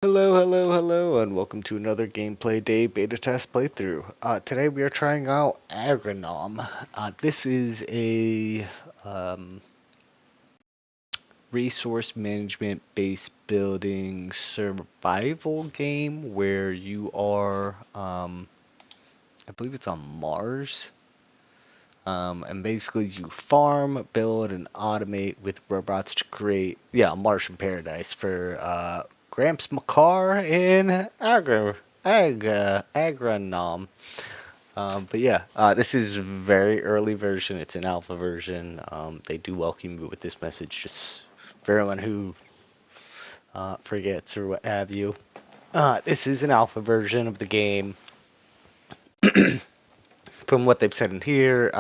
Hello, hello, hello, and welcome to another gameplay day beta test playthrough. Today we are trying out Agronom. This is a um, resource management based building survival game where you are, I believe it's on Mars. And basically you farm, build, and automate with robots to create, a Martian paradise for Gramps Makar in Agronom. This is a very early version. It's an alpha version. They do welcome you with this message, just for everyone who forgets or what have you. This is an alpha version of the game. From what they've said in here,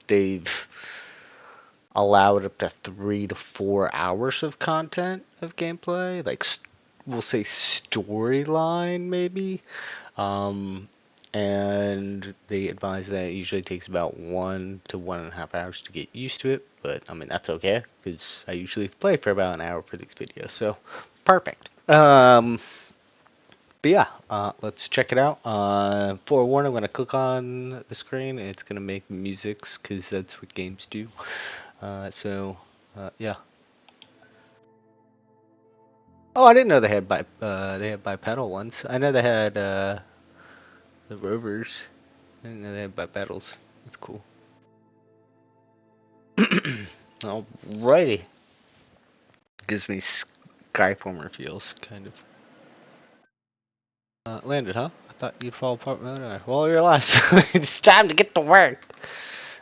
they've allowed up to 3 to 4 hours of content of gameplay, like we'll say storyline maybe. Um, and they advise that it usually takes about 1 to 1.5 hours to get used to it, but I mean that's okay because I usually play for about an hour for these videos, so perfect. Let's check it out. Forewarn, I'm gonna click on the screen and it's gonna make musics because that's what games do. Yeah. Oh, I didn't know they had bipedal ones. I know they had the rovers. I didn't know they had bipedals. That's cool. Alrighty. Gives me Skyformer feels, kind of. Landed, huh? I thought you'd fall apart. Well, you're last. It's time to get to work.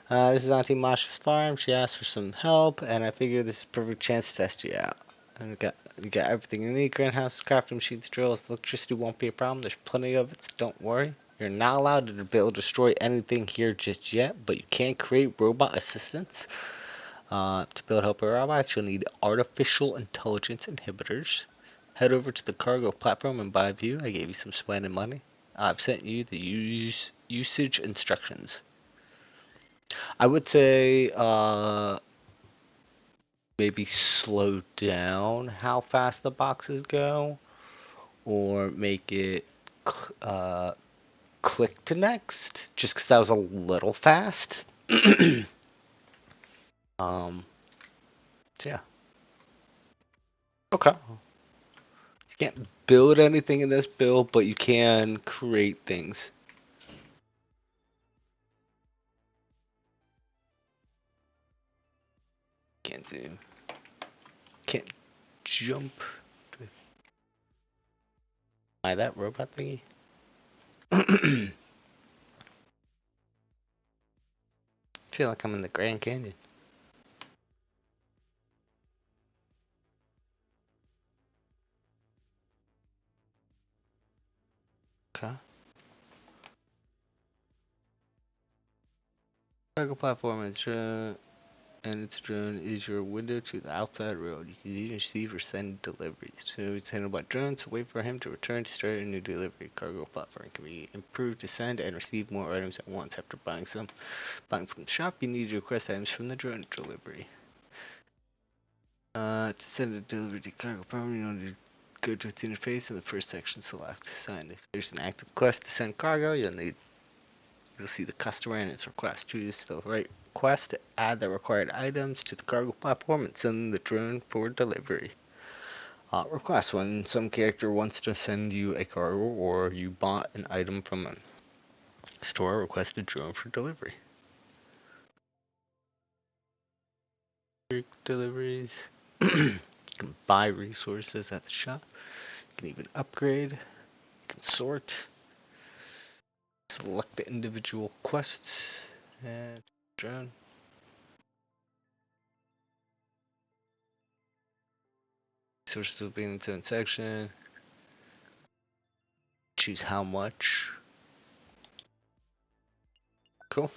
This is Auntie Masha's farm. She asked for some help, and I figured this is a perfect chance to test you out. And we got everything you need: greenhouse, crafting machines, drills. Electricity won't be a problem. There's plenty of it, so don't worry. You're not allowed to build, destroy anything here just yet, but you can create robot assistants. To build helper robots, you'll need artificial intelligence inhibitors. Head over to the cargo platform and buy a view. I gave you some sweat and money. I've sent you the usage instructions. I would say maybe slow down how fast the boxes go, or make it click to next, just because that was a little fast. um, yeah. Okay. You can't build anything in this build, but you can create things. Can't zoom. Can't jump. Buy that robot thingy. Feel like I'm in the Grand Canyon. Okay. Cargo platform and its drone is your window to the outside world. You can either receive or send deliveries. So it's handled by drones. So wait for him to return to start a new delivery. Cargo platform can be improved to send and receive more items at once. After buying from the shop, you need to request items from the drone delivery. To send a delivery to cargo platform, you need to go to its interface in the first section. Select send. If there's an active request to send cargo, you'll see the customer and its request. Choose the right request to add the required items to the cargo platform and send the drone for delivery. Request: when some character wants to send you a cargo or you bought an item from a store, request a drone for delivery. Deliveries. You can buy resources at the shop. You can even upgrade. You can sort. Select the individual quests and drone. Resources will be in its own section. Choose how much. Cool.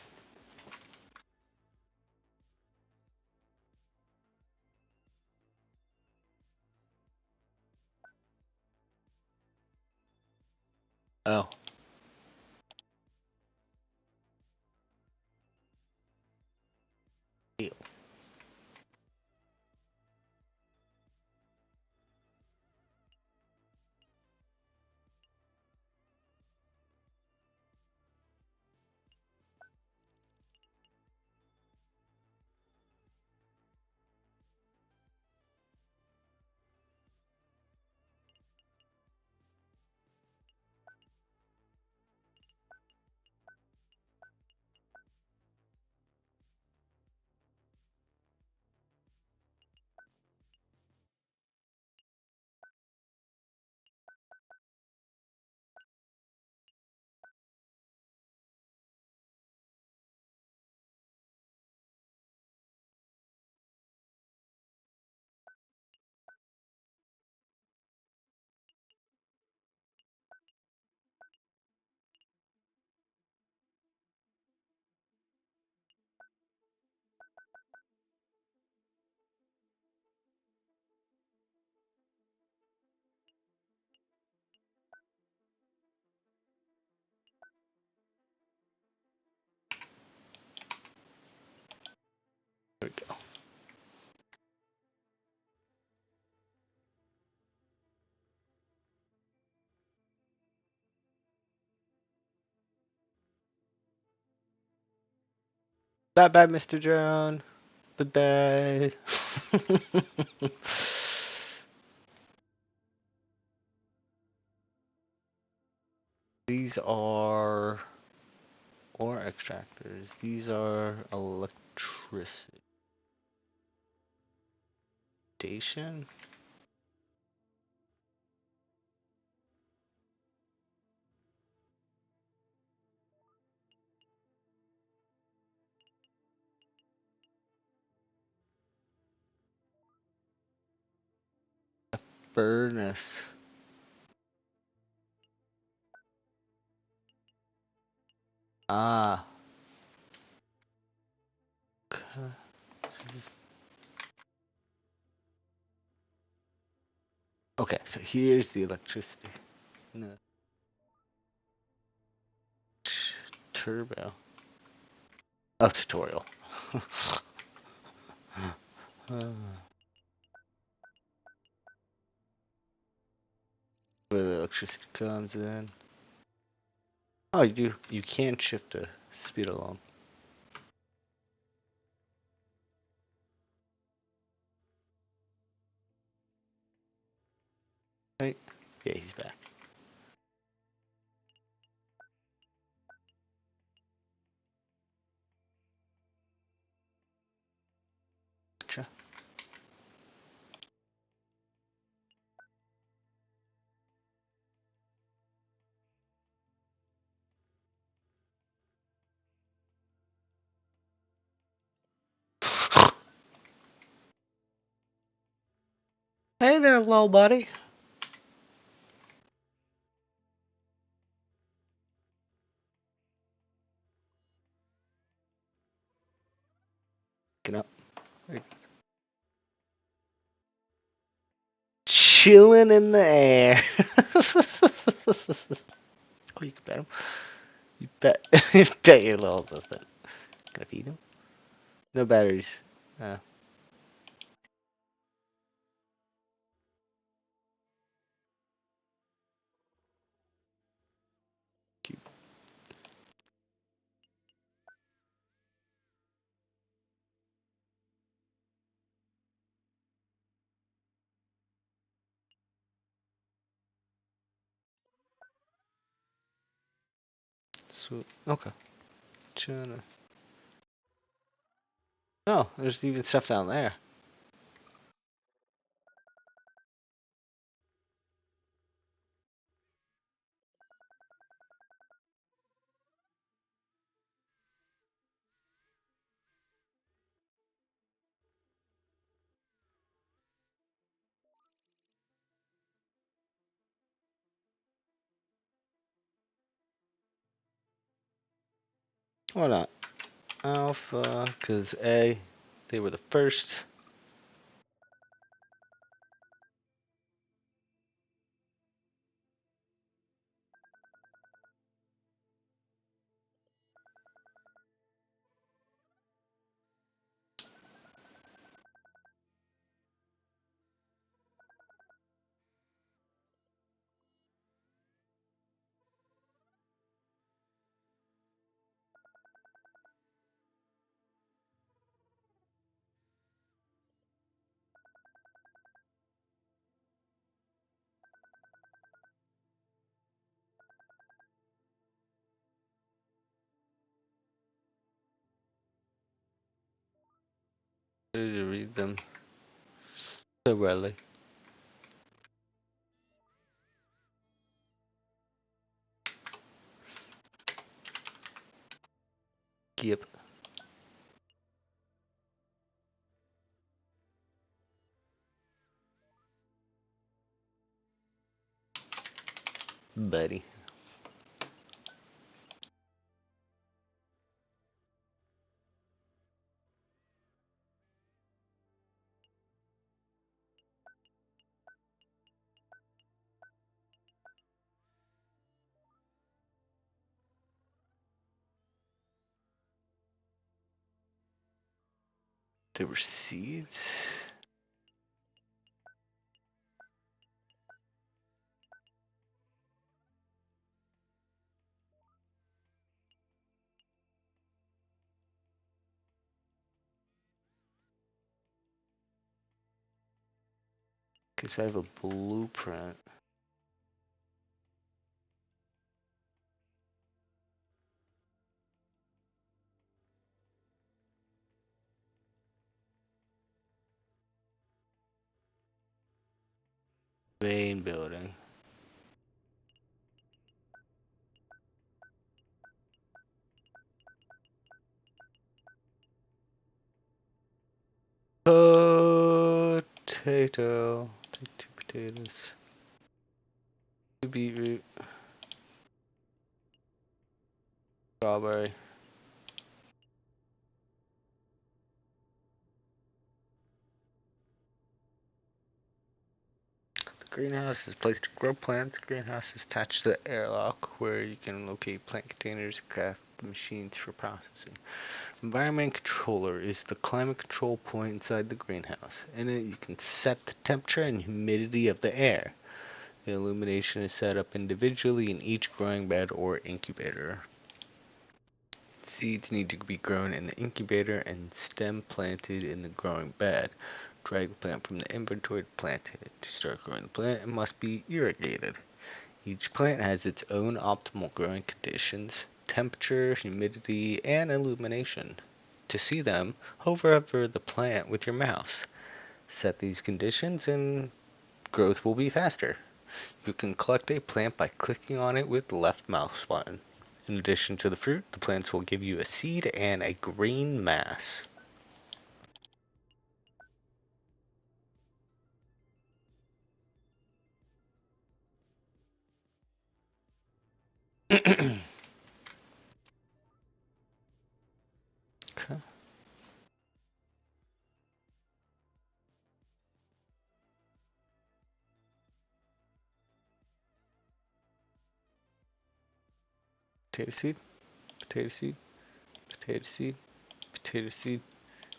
Oh. Deal. There we go. Bye bye, Mr. Drone. Bye bye. These are ore extractors. These are electricity station. Furnace. Ah. Okay, so here's the electricity. No. Turbo. Oh, tutorial. Where the electricity comes in. Oh, you can shift the speed along. Right? Yeah, he's back. Gotcha. Hey there, little buddy. Get up. Chilling in the air. Oh, you can pet him. You bet. Bet your little assistant. Gonna feed him? No batteries. Uh, cute. Sweet. Okay. Chilling. Oh, there's even stuff down there. Why not? Alpha, because A, they were the first. Did you read them so well? Yep. Buddy. There were seeds. Guess I have a blueprint. Main building. Potato. Take 2 potatoes. 2 beetroot. Strawberry. The greenhouse is a place to grow plants. The greenhouse is attached to the airlock where you can locate plant containers and craft machines for processing. Environment controller is the climate control point inside the greenhouse. In it, you can set the temperature and humidity of the air. The illumination is set up individually in each growing bed or incubator. Seeds need to be grown in the incubator and stem planted in the growing bed. Drag the plant from the inventory to plant it. To start growing the plant, it must be irrigated. Each plant has its own optimal growing conditions, temperature, humidity, and illumination. To see them, hover over the plant with your mouse. Set these conditions and growth will be faster. You can collect a plant by clicking on it with the left mouse button. In addition to the fruit, the plants will give you a seed and a green mass. Okay. Potato seed, potato seed, potato seed, potato seed,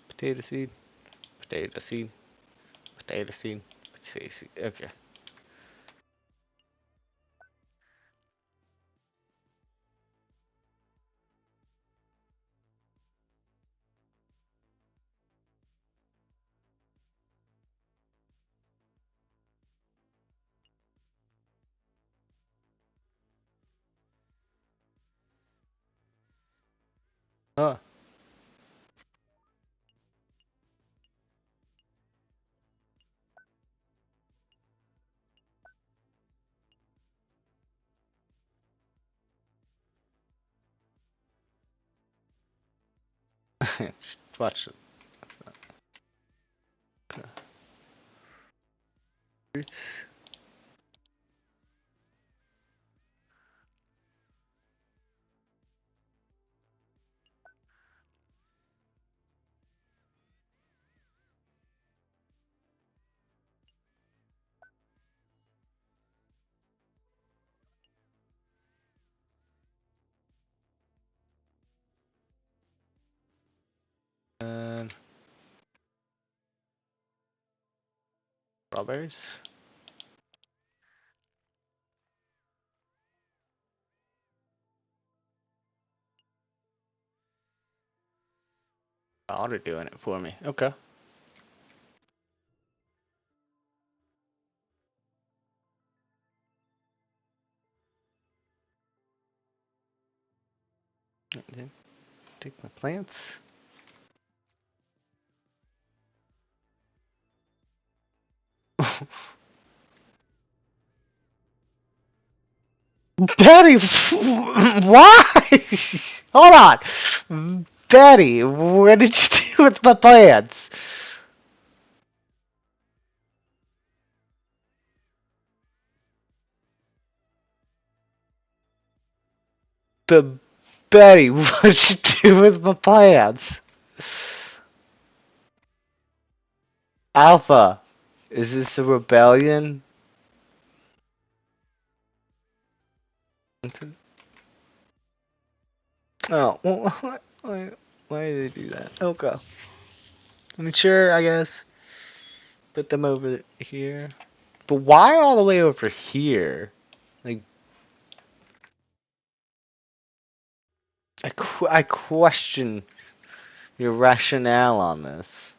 potato seed, potato seed, potato seed, potato seed. Okay. Huh. Just watch it. Okay. Fruits. And strawberries. Oh, they're doing it for me. Okay. And then take my plants. Betty, why? Hold on. Betty, what did you do with my plants? The Betty, what did you do with my plants? Alpha, is this a rebellion? Oh, well, why did they do that? Okay. I mean, sure, I guess. Put them over here. But why all the way over here? Like, I question your rationale on this.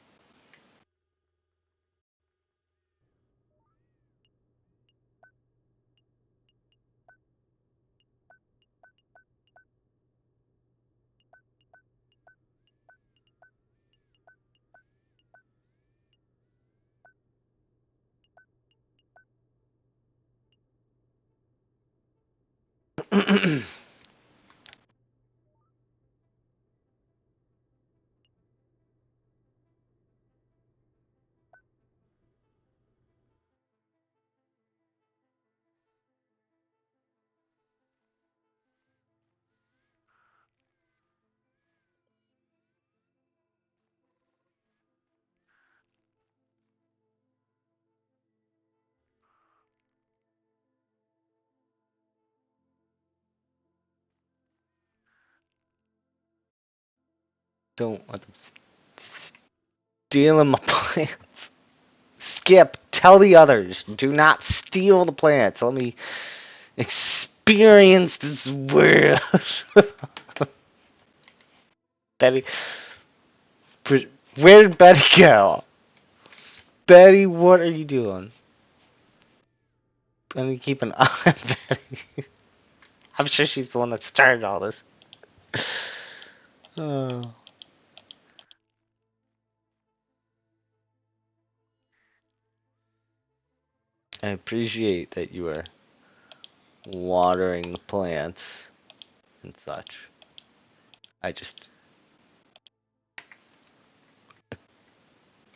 Don't want them stealing my plants. Skip, tell the others. Do not steal the plants. Let me experience this world. Betty, where did Betty go? Betty, what are you doing? Let me keep an eye on Betty. I'm sure she's the one that started all this. Oh. I appreciate that you are watering the plants and such. I just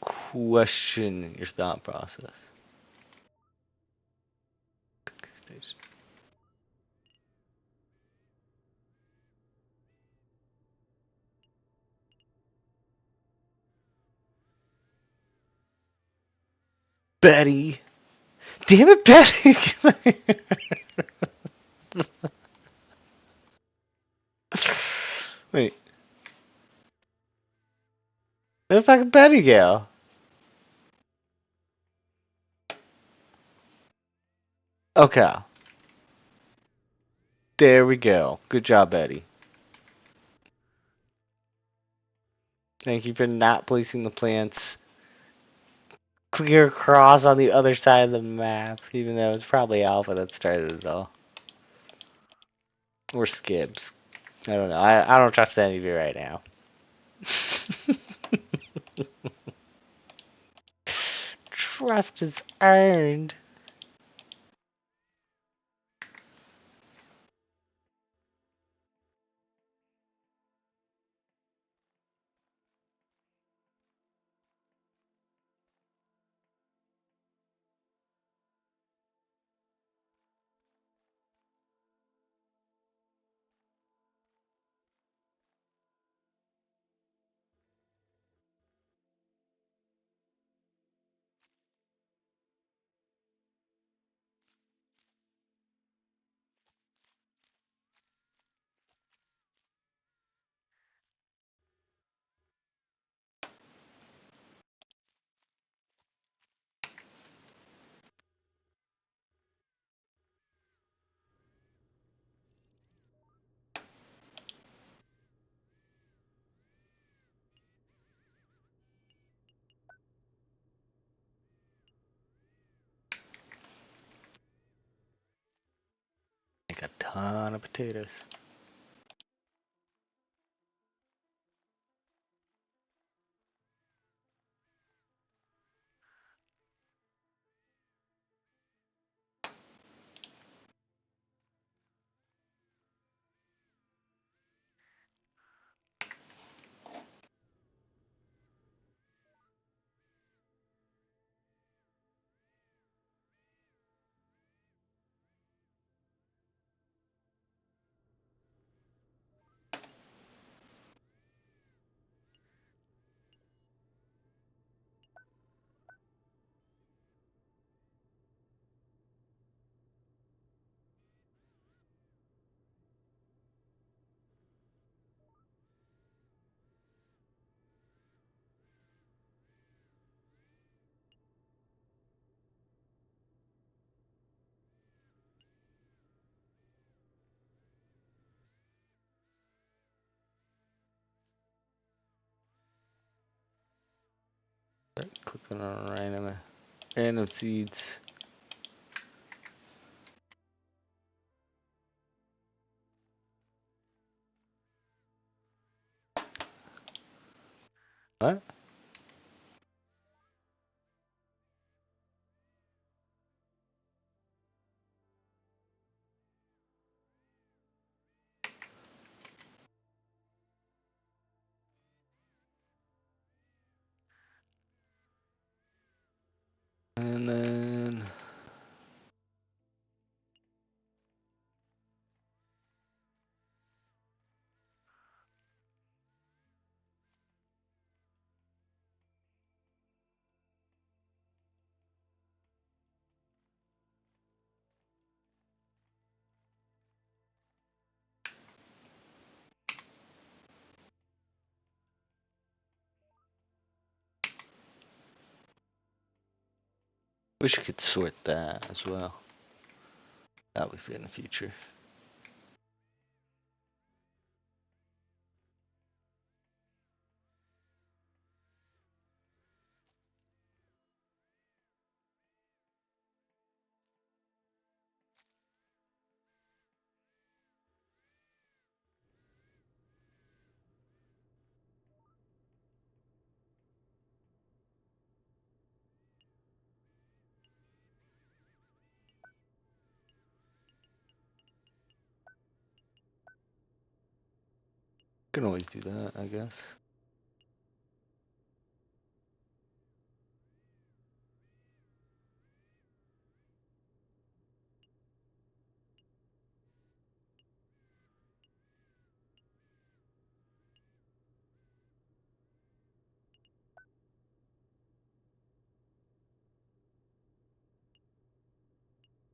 question your thought process. Betty! Damn it, Betty! Wait, where the fuck did Betty go? Okay, there we go. Good job, Betty. Thank you for not placing the plants clear across on the other side of the map, even though it was probably Alpha that started it all. Or Skibbs. I don't know. I don't trust any of you right now. Trust is earned. Like a ton of potatoes. Clicking on random seeds. What? And then wish I could sort that as well. That would be in the future. Can always do that, I guess.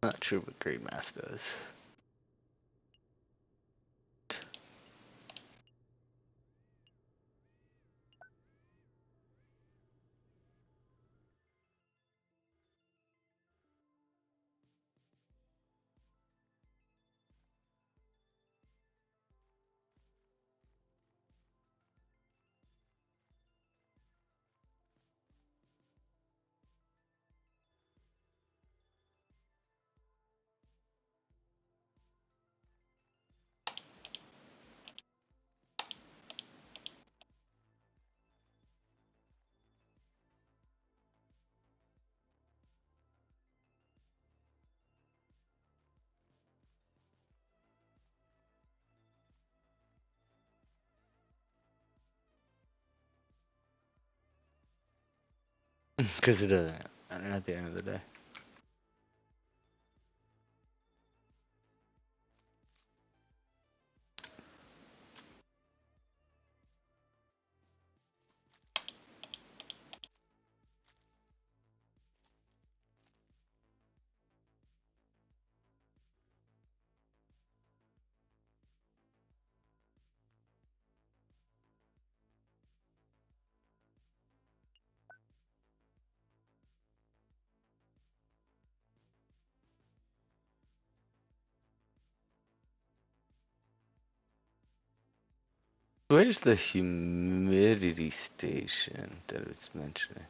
Not sure what grade mass does. Because it doesn't at the end of the day. Where's the humidity station that it's mentioning?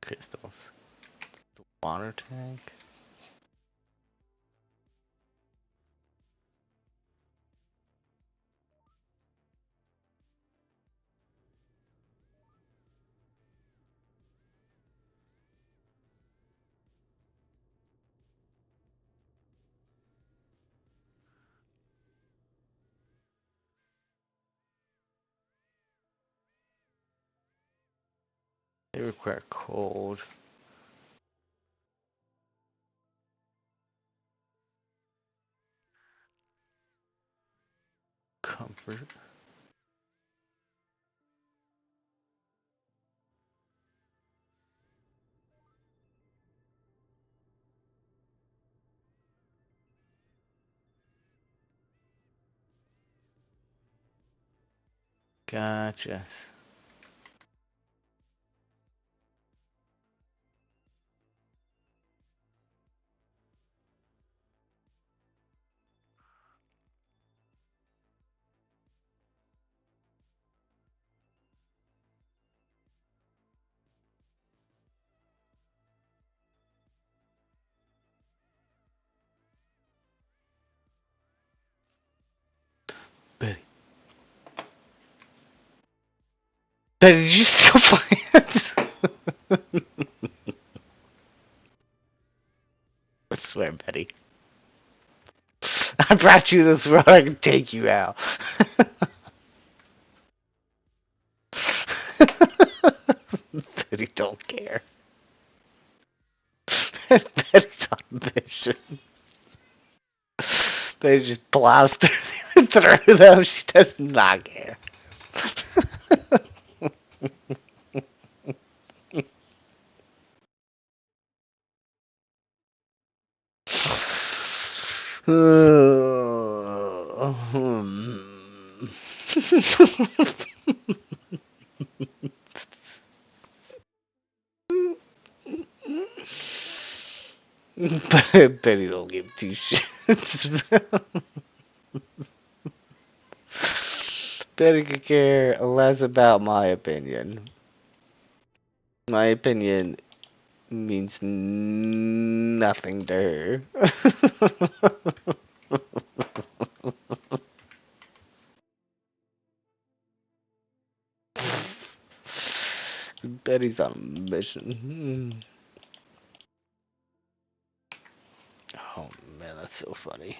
Crystals. The water tank. They require cold. Comfort. Gotcha. But did you still play it? I swear, Betty. I brought you this road. I can take you out. Betty don't care. Betty's on a mission. Betty just plows through them. She does not care. Betty don't give two shits. Betty could care less about my opinion. My opinion means nothing to her. Betty's on a mission. Oh man, that's so funny.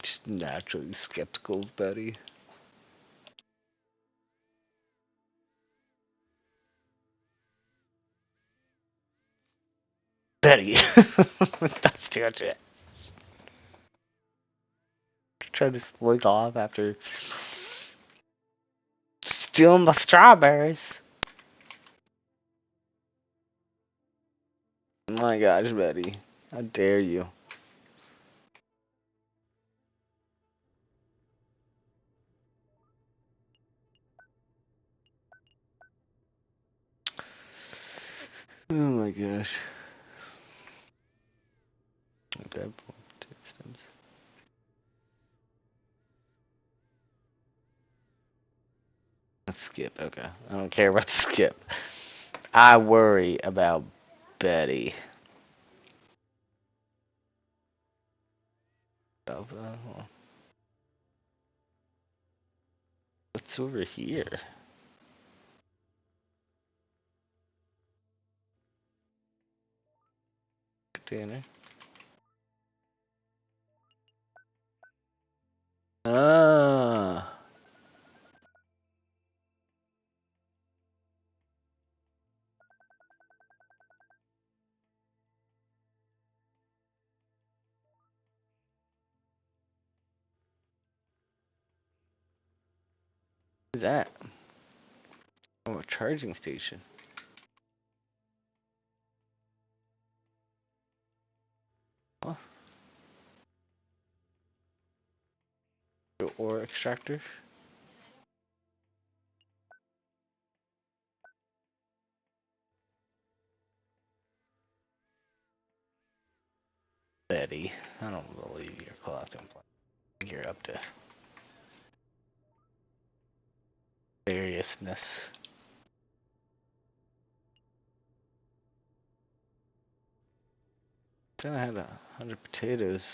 Just naturally skeptical of Betty. Betty starts doing shit. Trying to slink off after stealing my strawberries. My gosh, Betty. How dare you? Oh my gosh. Okay, stems. Let's skip. Okay. I don't care about the skip. I worry about Betty. What's over here? Container. Ah. What is that? Oh, a charging station. Huh? Ore extractor. Betty, I don't believe you're collecting. I think you're up to variousness. Then I had 100 potatoes.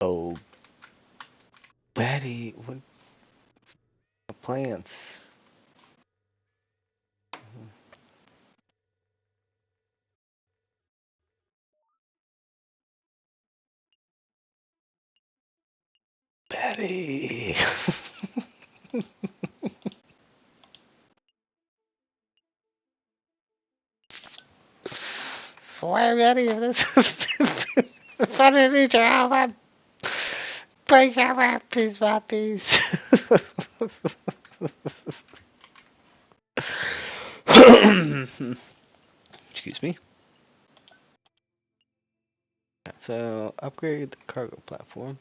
Oh, Betty, what plants? Betty. Swear, Betty, if this if I didn't need your help, I'd break your puppies, puppies. Excuse me. So, upgrade the cargo platform.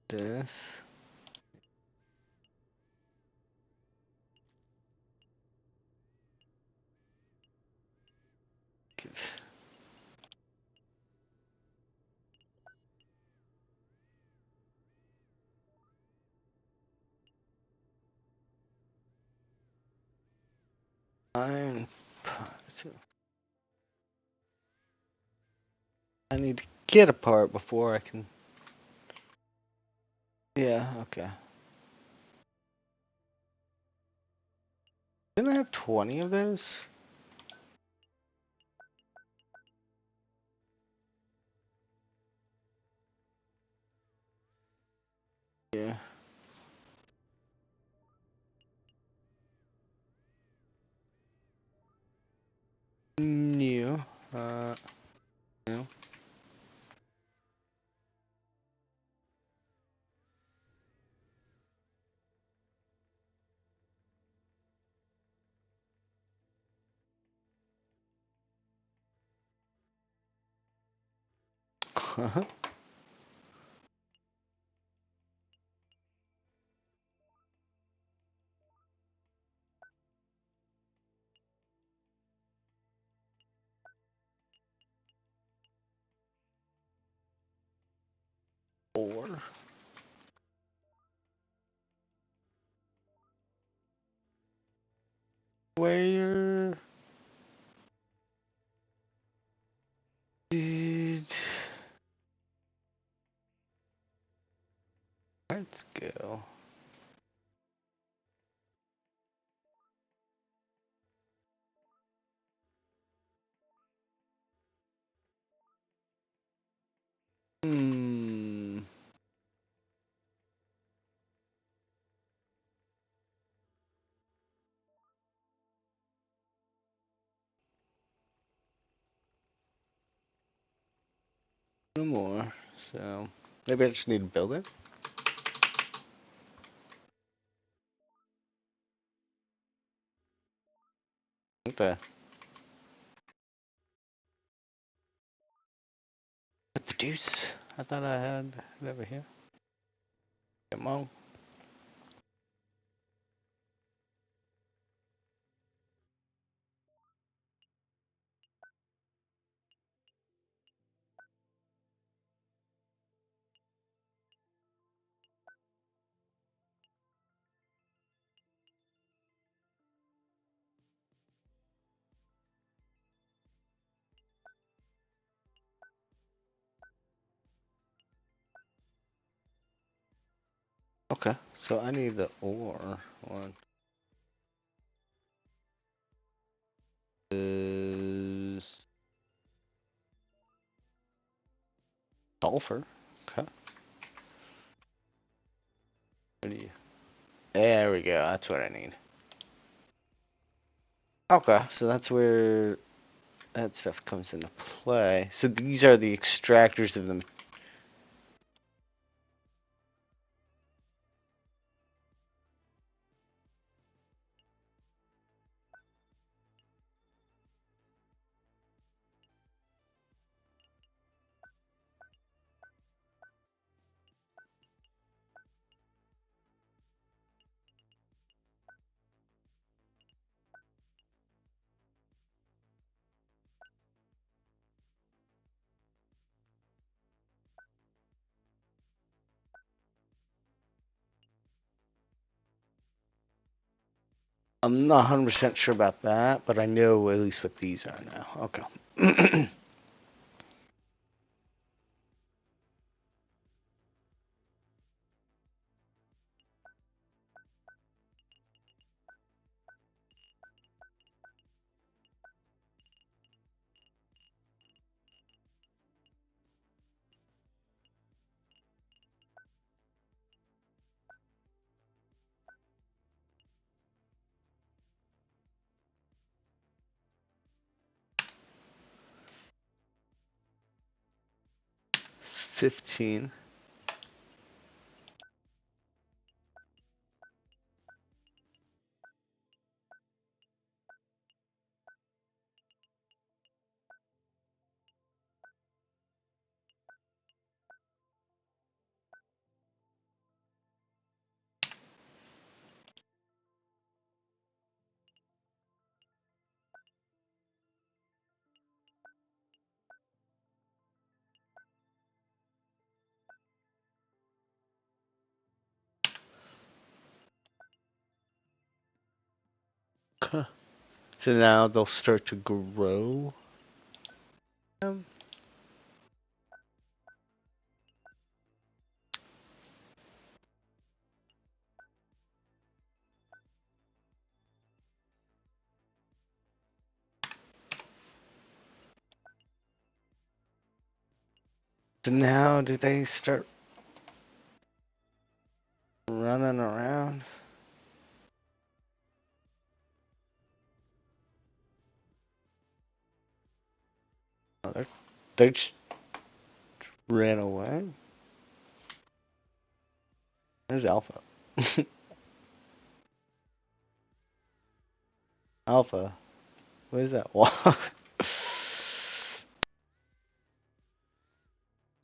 This. Give. Iron part. I need to get a part before I can. Yeah, okay. Didn't I have 20 of those? Yeah. New. New. Four. Where did let's go? Hmm. No more. So maybe I just need to build it. What the deuce? I thought I had it over here. Come on. Okay, so I need the ore one. Is sulfur. Okay. Where do you? There we go. That's what I need. Okay, so that's where that stuff comes into play. So these are the extractors of the. I'm not 100% sure about that, but I know at least what these are now. Okay. 15. Okay. So now they'll start to grow. Um, so now do they start running around? Oh, they just ran away. There's Alpha. Alpha. What is that walk?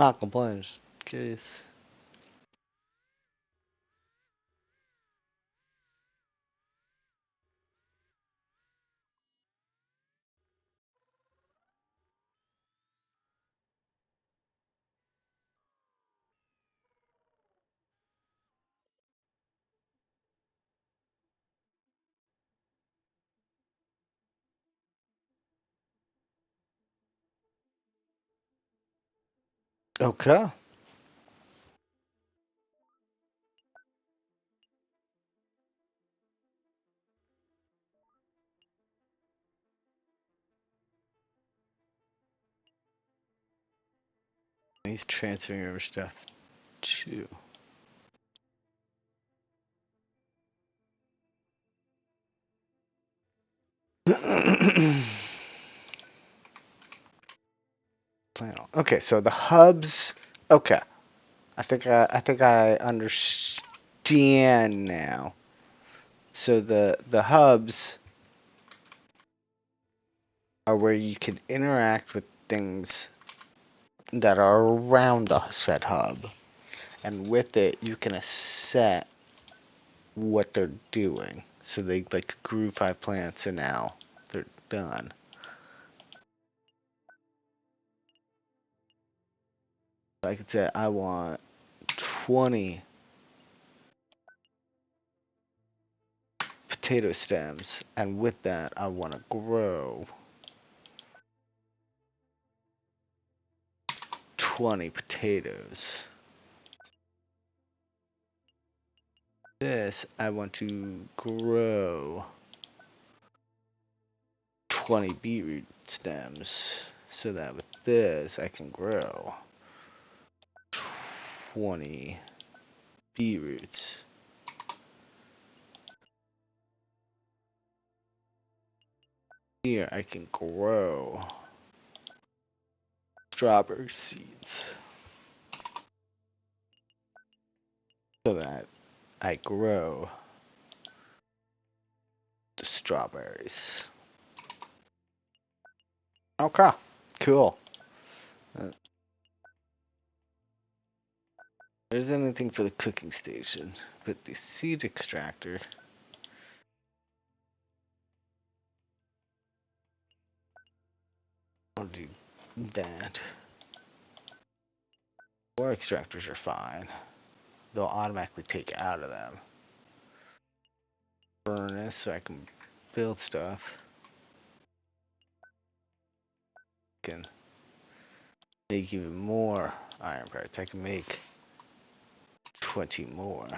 Not complaining, just curious. Okay. He's transferring over stuff too. Okay, so the hubs. Okay, I think I understand now. So the hubs are where you can interact with things that are around the said hub, and with it you can set what they're doing. So they like grew 5 plants, and now they're done. I could say I want 20 potato stems, and with that I want to grow 20 potatoes. This I want to grow 20 beetroot stems, so that with this I can grow 20 beetroots. Here I can grow strawberry seeds, so that I grow the strawberries. Okay, cool. Uh, there's anything for the cooking station, but the seed extractor. I'll do that. Ore extractors are fine. They'll automatically take out of them. Furnace, so I can build stuff. Can make even more iron parts. I can make 20 more.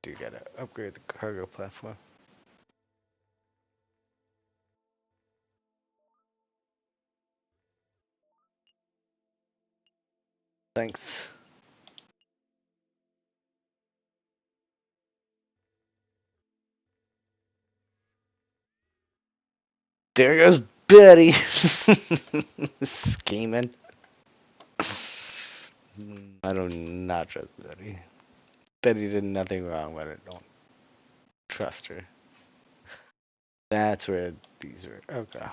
Do gotta upgrade the cargo platform. Thanks. There goes Betty. Scheming. I do not trust Betty. Betty did nothing wrong, but I don't trust her. That's where these are. Okay. I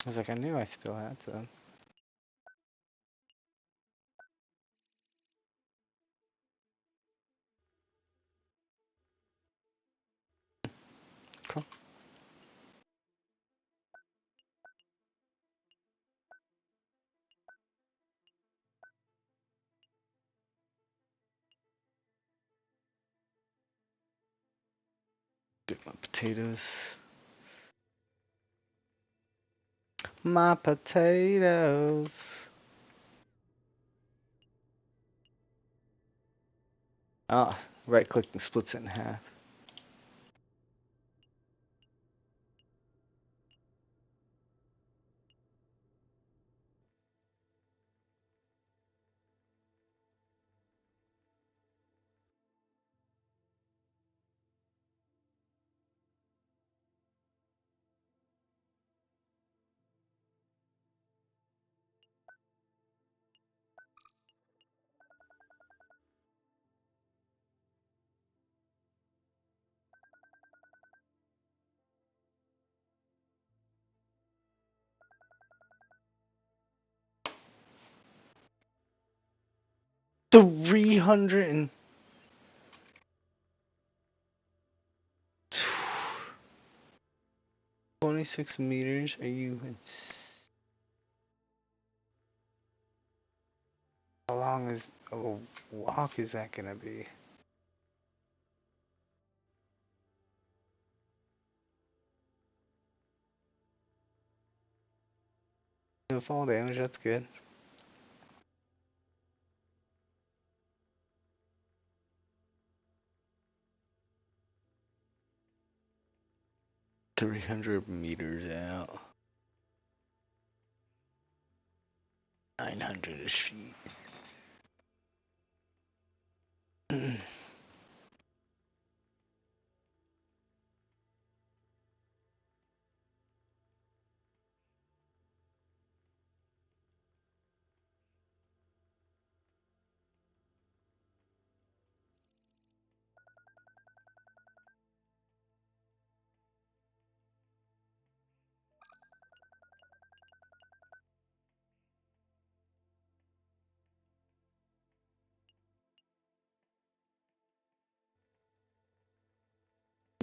was like, I knew I still had some. Cool. get my potatoes. My potatoes. Ah, right click and splits it in half. $326 meters? Are you how long is a walk is that gonna be? No fall damage, that's good. 300 meters out. 900-ish feet.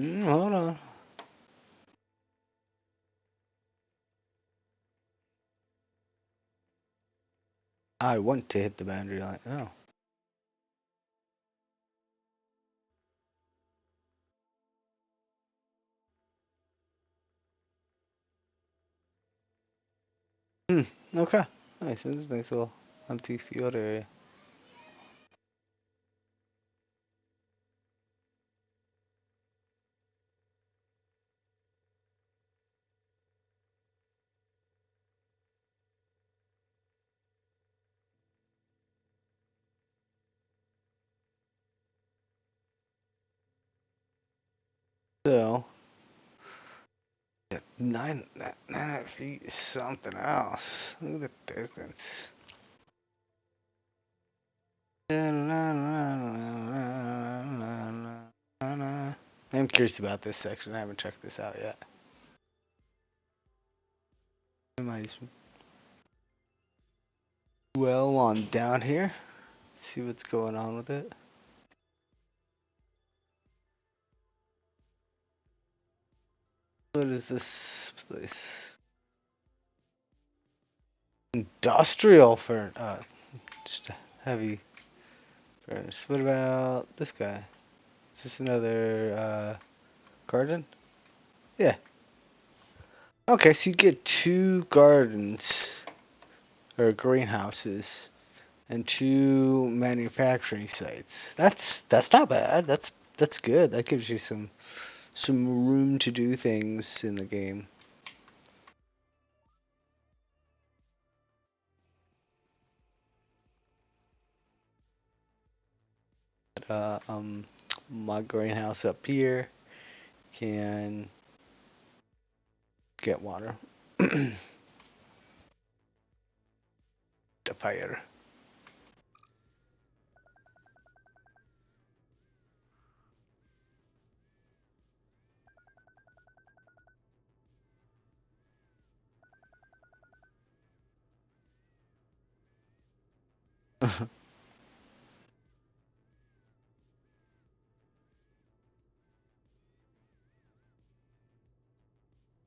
Hold on. I want to hit the boundary line. Oh. Okay. Nice. This is a nice little empty field area. So, yeah, 900 feet is something else. Look at the distance. I'm curious about this section. I haven't checked this out yet. I might as well on down here. See what's going on with it. What is this place? Industrial furnace. Just a heavy furnace. What about this guy? Is this another garden? Yeah. Okay, so you get 2 gardens or greenhouses and 2 manufacturing sites. That's not bad. That's good. That gives you some room to do things in the game. Uh, um, my greenhouse up here can get water. The fire.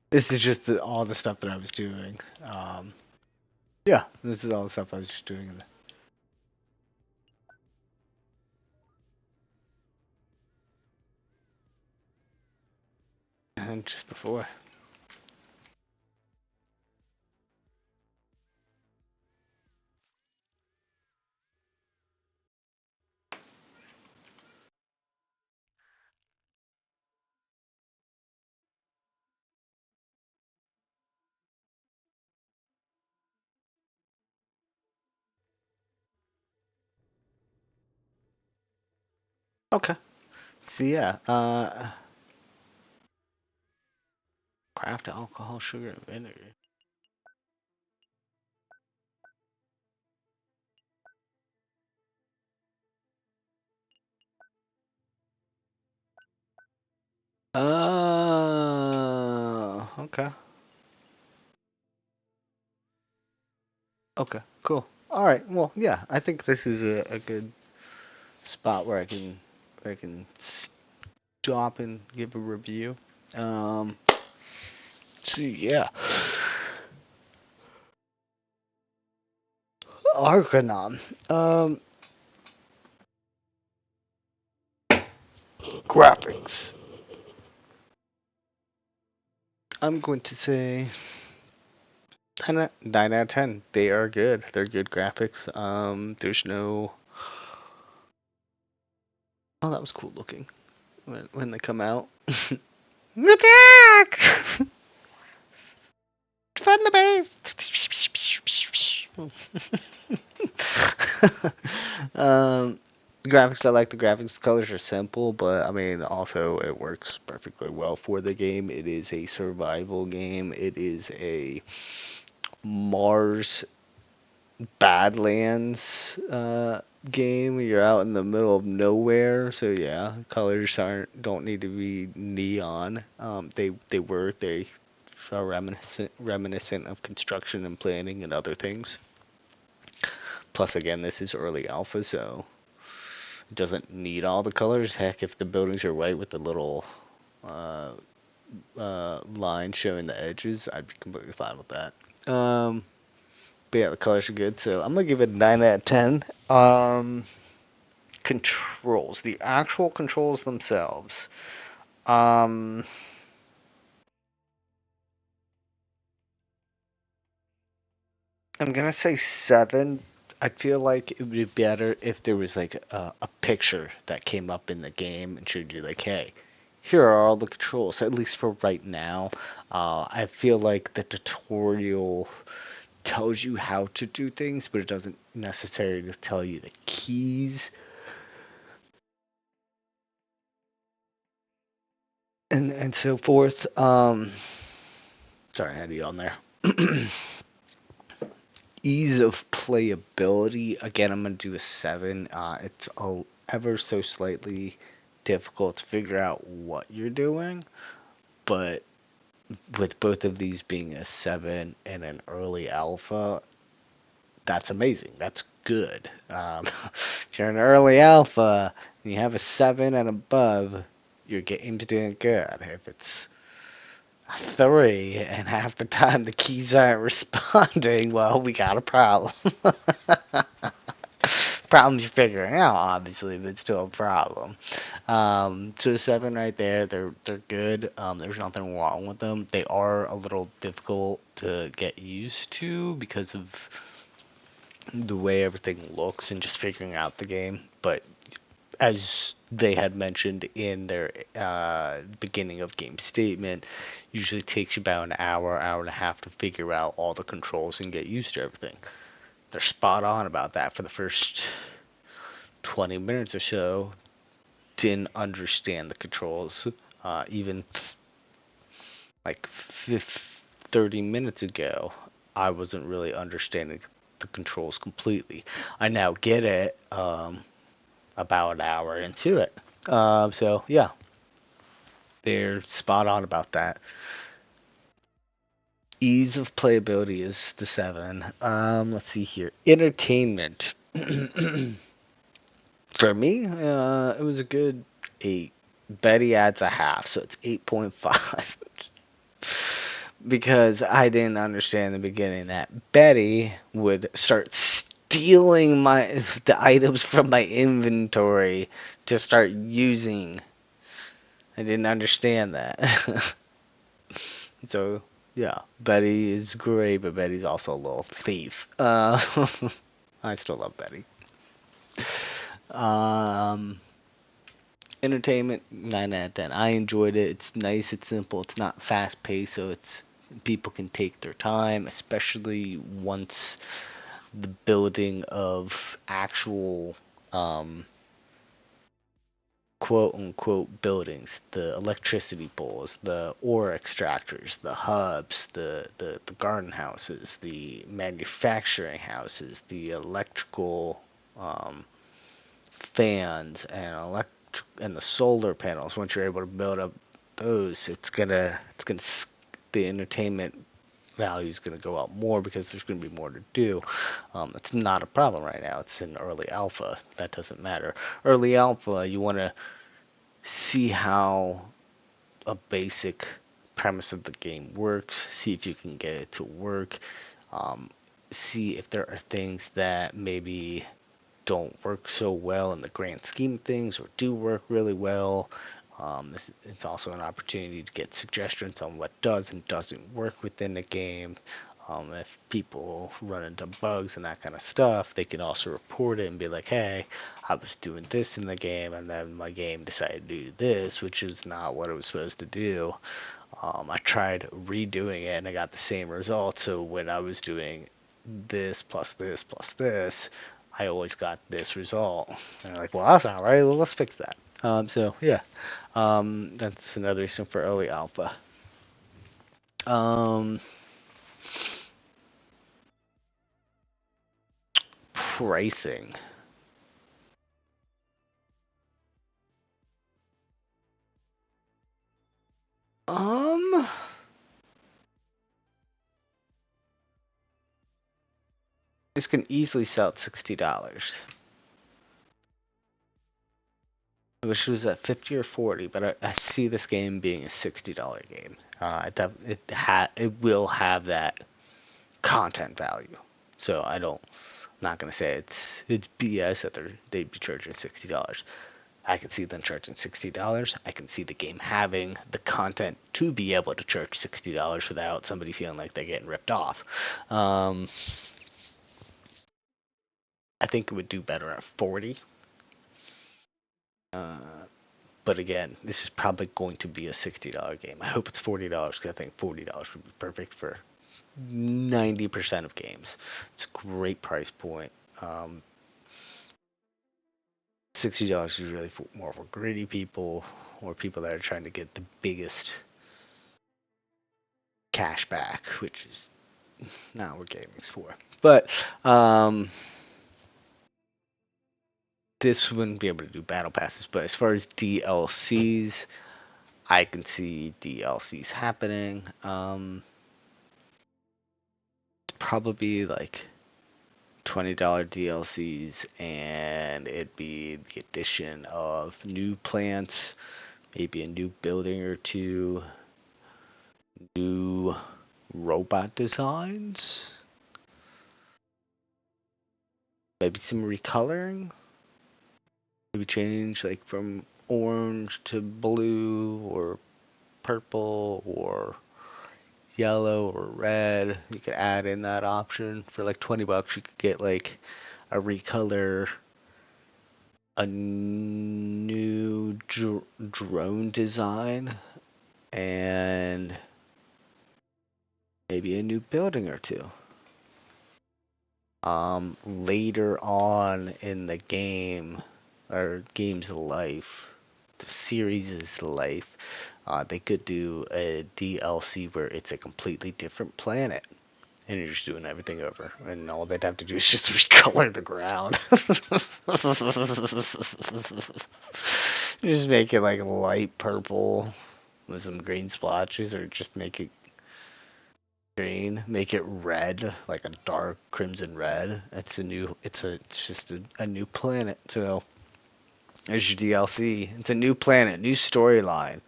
This is just all the stuff that I was doing. Yeah, this is all the stuff I was just doing. just before. Okay. So yeah, craft alcohol, sugar, and vinegar. Okay. Okay, cool. All right. Well, yeah, I think this is a good spot where I can stop and give a review. Um, so yeah, Argonom. Graphics. I'm going to say 9 out of 10. They are good. They're good graphics. There's no. Oh, that was cool looking when they come out. Attack! Defend the base! um, graphics, I like the graphics. Colors are simple, but I mean, also it works perfectly well for the game. It is a survival game. It is a Mars Badlands game. You're out in the middle of nowhere, so yeah, colors don't need to be neon. They are reminiscent of construction and planning and other things. Plus, again, this is early alpha, so it doesn't need all the colors. Heck, if the buildings are white with the little uh, line showing the edges, I'd be completely fine with that. But yeah, the colors are good, so I'm gonna give it a 9 out of 10. Controls, the actual controls themselves. Um, I'm gonna say 7. I feel like it would be better if there was like a picture that came up in the game and showed you like, hey, here are all the controls. At least for right now, I feel like the tutorial tells you how to do things, but it doesn't necessarily tell you the keys and so forth. Sorry, I had you on there. Ease of playability. Again, I'm gonna do a 7. It's ever so slightly difficult to figure out what you're doing, but with both of these being a 7 and an early alpha, that's amazing. That's good. If you're an early alpha and you have a 7 and above, your game's doing good. If it's 3 and half the time the keys aren't responding, well, we got a problem. Problems you're figuring out, obviously, but it's still a problem. So 7 right there, they're good. There's nothing wrong with them. They are a little difficult to get used to because of the way everything looks and just figuring out the game. But as they had mentioned in their beginning of game statement, usually takes you about an hour, hour and a half to figure out all the controls and get used to everything. They're spot on about that. For the first 20 minutes or so, didn't understand the controls. Even like 30 minutes ago, I wasn't really understanding the controls completely. I now get it about an hour into it. So, yeah, they're spot on about that. Ease of playability is the 7. Let's see here. Entertainment. For me, it was a good 8. Betty adds a half, so it's 8.5. Because I didn't understand in the beginning that Betty would start stealing the items from my inventory to start using. I didn't understand that. So yeah, Betty is great, but Betty's also a little thief. I still love Betty. Um, Entertainment 9 out of 10. I enjoyed it. It's nice. It's simple. It's not fast paced, so it's people can take their time, especially once the building of actual quote unquote buildings, the electricity poles, the ore extractors, the hubs, the garden houses, the manufacturing houses, the electrical um, fans and the solar panels. Once you're able to build up those, the entertainment value is going to go up more because there's going to be more to do. It's not a problem right now. It's in early alpha. That doesn't matter. Early alpha, you want to see how a basic premise of the game works, see if you can get it to work, um, see if there are things that maybe don't work so well in the grand scheme of things or do work really well. It's also an opportunity to get suggestions on what does and doesn't work within the game. If people run into bugs and that kind of stuff, they can also report it and be like, hey, I was doing this in the game and then my game decided to do this, which is not what it was supposed to do. I tried redoing it and I got the same result. So when I was doing this plus this plus this, I always got this result. And they're like, well, that's not right. Well, let's fix that. So yeah, that's another reason for early alpha. Um, Pricing. Um, this can easily sell at $60. I wish it was at 50 or 40, but I see this game being a $60 game. It will have that content value. So I'm not gonna say it's BS that they'd be charging $60. I can see them charging $60. I can see the game having the content to be able to charge $60 without somebody feeling like they're getting ripped off. Um, I think it would do better at 40. Uh, but again, this is probably going to be a $60 game. I hope it's $40 because I think $40 would be perfect for 90% of games. It's a great price point. $60 is really more for greedy people or people that are trying to get the biggest cash back, which is not what gaming's for. But this wouldn't be able to do battle passes. But as far as DLCs, I can see DLCs happening. Probably like $20 DLCs, and it'd be the addition of new plants, maybe a new building or two, new robot designs, maybe some recoloring, maybe change like from orange to blue or purple or yellow or red. You could add in that option for like $20. You could get like a recolor, a new drone design, and maybe a new building or two. Later on in the game, or game's life, the series' life, they could do a DLC where it's a completely different planet, and you're just doing everything over, and all they'd have to do is just recolor the ground. Just make it like light purple with some green splotches, or just make it green, make it red, like a dark crimson red. It's just a new planet. So there's your DLC. It's a new planet, new storyline.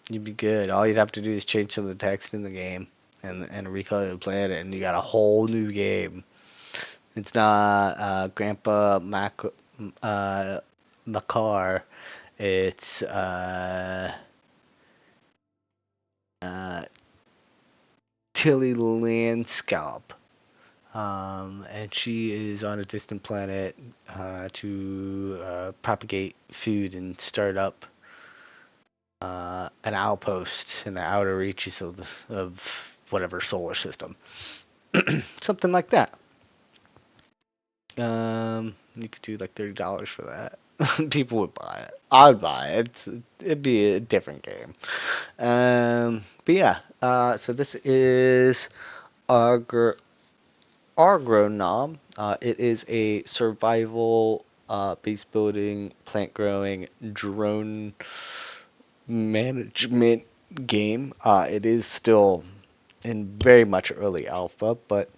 You'd be good. All you'd have to do is change some of the text in the game and recolor the planet, and you got a whole new game. It's not Grandpa uh, Makar. It's uh, Tilly Landscalp. And she is on a distant planet to propagate food and start up an outpost in the outer reaches of whatever solar system. Something like that. You could do like $30 for that. People would buy it. I'd buy it. It'd be a different game. But yeah. So this is Agr Agronom. It is a survival base building, plant growing, drone management game. It is still in very much early alpha, but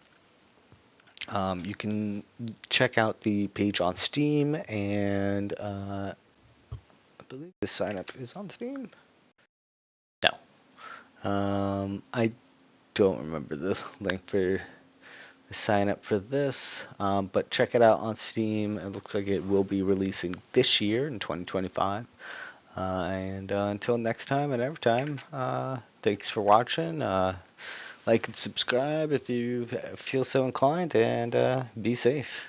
you can check out the page on Steam, and I believe the sign up is on Steam. No, I don't remember the link for the sign up for this, but check it out on Steam. It looks like it will be releasing this year in 2025. And until next time and every time, thanks for watching. Like and subscribe if you feel so inclined, and be safe.